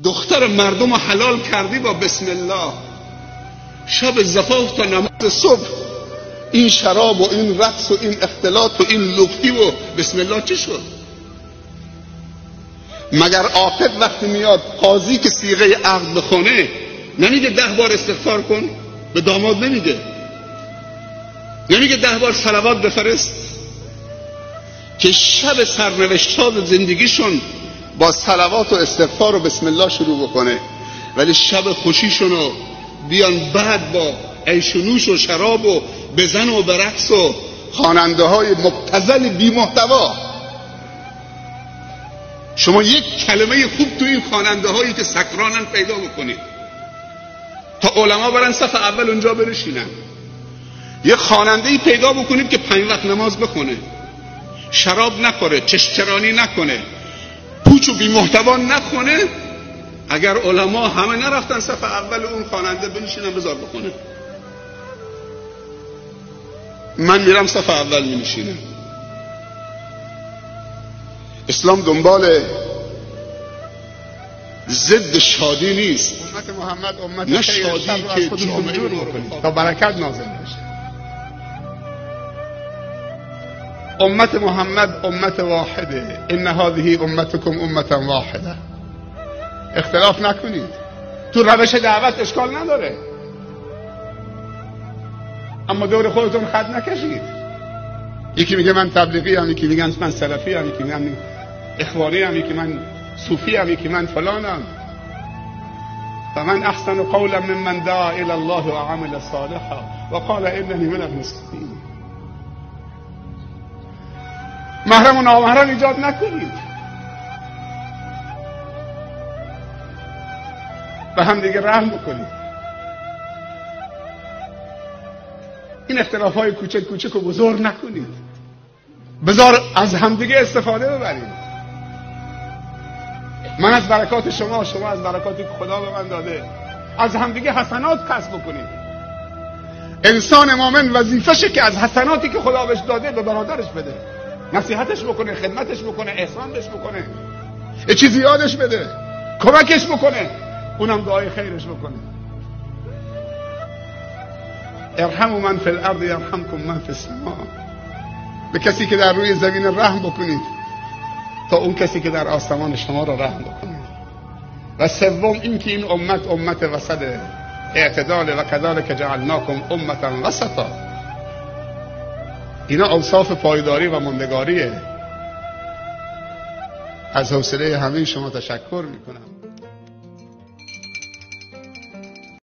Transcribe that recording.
دختر مردم رو حلال کردی با بسم الله. شب زفاف تا نماز صبح این شراب و این رقص و این اختلاط و این لختی و بسم الله چی شد؟ مگر عاقد وقتی میاد قاضی که صیغه عقد بخونه نمیگه 10 بار استغفار کن؟ به داماد نمیگه؟ نمیگه 10 بار صلوات بفرست؟ که شب سرنوشتات زندگیشون با صلوات و استغفار و بسم الله شروع بکنه، ولی شب خوشیشون رو بیان بعد با عیش و نوش و شراب و بزن و برقص و خواننده های مبتذل بی محتوا. شما یک کلمه خوب تو این خواننده هایی که سکرانن پیدا بکنید تا علما برن صف اول اونجا برشینن. یه خواننده‌ای پیدا بکنید که 5 وقت نماز بخونه، شراب نخوره، چشچرانی نکنه، پوچ و بی محتوا نخونه. اگر علما همه نرفتن صف اول اون خواننده بنشینن بذار بخونه. من میرم صف اول میشینم. اسلام دنبال ضد شادی نیست. امت محمد امت نه شادی که جامعه رو تا برکت نازل بشه. امت محمد امت واحده. ان هذه امتکم امتا واحده. اختلاف نکنید. تو روش دعوت اشکال نداره، اما دور خودتون خط نکشید. یکی میگه من تبلیغی ام، یکی میگه من سلفی ام، یکی میگه من اخوانی ام، یکی من صوفی ام، یکی من فلانم. فمن احسن قولا ممن دعا الى الله وعمل صالحا وقال انني من المسلمين. محرم و نامحرم ایجاد نکنید، به هم دیگه رحم بکنید. این اختلاف‌های کوچک کوچک و بزرگ نکنید، بذار از همدیگه استفاده ببرید. من از برکات شما، شما از برکاتی که خدا به من داده، از همدیگه حسنات کسب بکنید. انسان مؤمن وظیفشه که از حسناتی که خدا بهش داده به برادرش بده، نصیحتش بکنه، خدمتش بکنه، احسان بهش بکنه، یه چیزی یادش بده، کمکش بکنه، اونم دعای خیرش بکنه. ارحموا من فی الارض یرحمکم من فی السماء. به کسی که در روی زمین رحم بکنید تا اون کسی که در آسمان شما را رحم بکنه. و سوم این که این امت وسط اعتدال و کذالک جعلناکم امتا وسطا. اینا اوصاف پایداری و ماندگاریه. از حوصله همه شما تشکر میکنم.